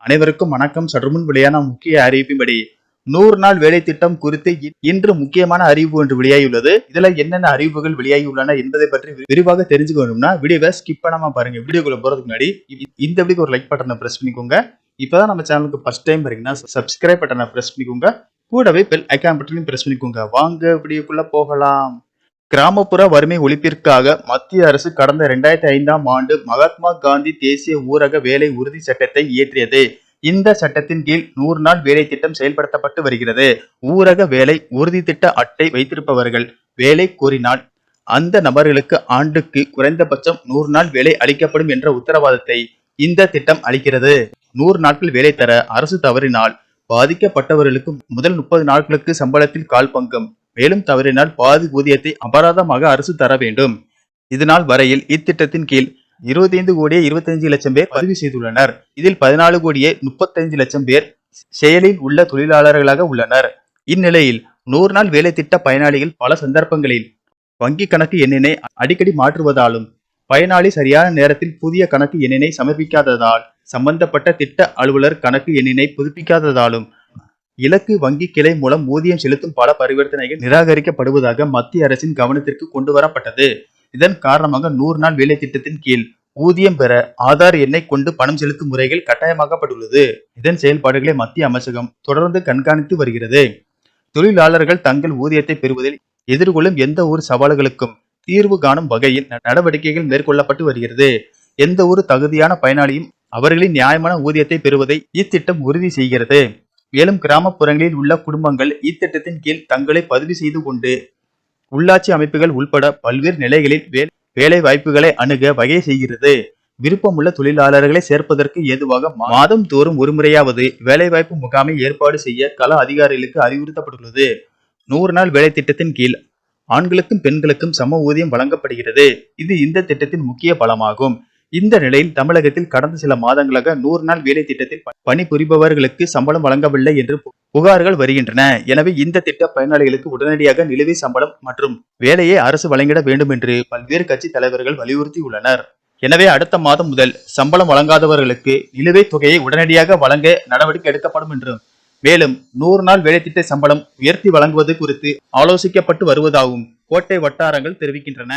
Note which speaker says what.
Speaker 1: அனைவருக்கும் வணக்கம். சற்றுமுன் வெளியான முக்கிய அறிவிப்பின்படி 100 நாள் வேலை திட்டம் குறித்து இன்று முக்கியமான அறிவிப்பு ஒன்று வெளியாகியுள்ளது. இதுல என்னென்ன அறிவிப்புகள் வெளியாகியுள்ளன என்பதை பற்றி விரிவாக தெரிஞ்சுக்கணும்னா வீடியோவை ஸ்கிப் பண்ணாம பாருங்க. வீடியோக்குள்ள போறதுக்கு முன்னாடி இந்த வீடியோக்கு ஒரு லைக் பட்டனை பிரஸ் பண்ணிக்கோங்க. இப்பதான் நம்ம சேனலுக்கு ஃபர்ஸ்ட் டைம் வரீங்கன்னா சப்ஸ்கிரைப் பட்டனை பிரஸ் பண்ணிக்கோங்க. கூடவே பெல் ஐகான் பட்டனையும் பிரஸ் பண்ணிக்கோங்க. வாங்க வீடியோக்குள்ள போகலாம். கிராமப்புற வறுமை ஒழிப்பிற்காக மத்திய அரசு கடந்த 2005ஆம் ஆண்டு மகாத்மா காந்தி தேசிய ஊரக வேலை உறுதி சட்டத்தை இயற்றியது. இந்த சட்டத்தின் கீழ் 100 நாள் வேலை திட்டம் செயல்படுத்தப்பட்டு வருகிறது. ஊரக வேலை உறுதி திட்ட அட்டை வைத்திருப்பவர்கள் வேலை கோரினால் அந்த நபர்களுக்கு ஆண்டுக்கு குறைந்தபட்சம் 100 நாள் வேலை அளிக்கப்படும் என்ற உத்தரவாதத்தை இந்த திட்டம் அளிக்கிறது. 100 நாட்கள் வேலை தர அரசு தவறினால் பாதிக்கப்பட்டவர்களுக்கு முதல் 30 நாட்களுக்கு சம்பளத்தில் கால் பங்கும், மேலும் தவறினால் பாதி ஊதியத்தை அபராதமாக அரசு தர வேண்டும். இதனால் வரையில் இத்திட்டத்தின் கீழ் 25 கோடியே 25 லட்சம் பேர் பதிவு செய்துள்ளனர். இதில் 14 கோடியே 35 லட்சம் பேர் செயலில் உள்ள தொழிலாளர்களாக உள்ளனர். இந்நிலையில் 100 நாள் வேலை திட்ட பயனாளிகள் பல சந்தர்ப்பங்களில் வங்கி கணக்கு எண்ணினை அடிக்கடி மாற்றுவதாலும் பயனாளி சரியான நேரத்தில் புதிய கணக்கு எண்ணினை சமர்ப்பிக்காததால் சம்பந்தப்பட்ட திட்ட அலுவலர் கணக்கு எண்ணினை புதுப்பிக்காததாலும் இலக்கு வங்கி கிளை மூலம் ஊதியம் செலுத்தும் பல பரிவர்த்தனைகள் நிராகரிக்கப்படுவதாக மத்திய அரசின் கவனத்திற்கு கொண்டு வரப்பட்டது. இதன் காரணமாக 100 நாள் வேலை திட்டத்தின் கீழ் ஊதியம் பெற ஆதார் எண்ணை கொண்டு பணம் செலுத்தும் முறைகள் கட்டாயமாக்கப்பட்டுள்ளது. இதன் செயல்பாடுகளை மத்திய அமைச்சகம் தொடர்ந்து கண்காணித்து வருகிறது. தொழிலாளர்கள் தங்கள் ஊதியத்தை பெறுவதில் எதிர்கொள்ளும் எந்த ஒரு சவால்களுக்கும் தீர்வு காணும் வகையில் நடவடிக்கைகள் மேற்கொள்ளப்பட்டு வருகிறது. எந்த ஒரு தகுதியான பயனாளியும் அவர்களின் நியாயமான ஊதியத்தை பெறுவதை இத்திட்டம் உறுதி செய்கிறது. மேலும் கிராமப்புறங்களில் உள்ள குடும்பங்கள் இத்திட்டத்தின் கீழ் தங்களை பதிவு செய்து கொண்டு உள்ளாட்சி அமைப்புகள் உட்பட பல்வேறு நிலைகளில் வேலை வாய்ப்புகளை அணுக வகை செய்கிறது. விருப்பமுள்ள தொழிலாளர்களை சேர்ப்பதற்கு ஏதுவாக மாதம் தோறும் ஒருமுறையாவது வேலைவாய்ப்பு முகாமை ஏற்பாடு செய்ய கள அதிகாரிகளுக்கு அறிவுறுத்தப்பட்டுள்ளது. 100 நாள் வேலை திட்டத்தின் கீழ் ஆண்களுக்கும் பெண்களுக்கும் சம ஊதியம் வழங்கப்படுகிறது. இது இந்த திட்டத்தின் முக்கிய பலமாகும். இந்த நிலையில் தமிழகத்தில் கடந்த சில மாதங்களாக 100 நாள் வேலை திட்டத்தில் பணிபுரிபவர்களுக்கு சம்பளம் வழங்கவில்லை என்று புகார்கள் வருகின்றன. எனவே இந்த திட்ட பயனாளிகளுக்கு உடனடியாக நிலுவை சம்பளம் மற்றும் வேலையை அரசு வழங்கிட வேண்டும் என்று பல்வேறு கட்சி தலைவர்கள் வலியுறுத்தியுள்ளனர். எனவே அடுத்த மாதம் முதல் சம்பளம் வழங்காதவர்களுக்கு நிலுவைத் தொகையை உடனடியாக வழங்க நடவடிக்கை எடுக்கப்படும் என்றும், மேலும் 100 நாள் வேலை திட்ட சம்பளம் உயர்த்தி வழங்குவது குறித்து ஆலோசிக்கப்பட்டு வருவதாகவும் கோட்டை வட்டாரங்கள் தெரிவிக்கின்றன.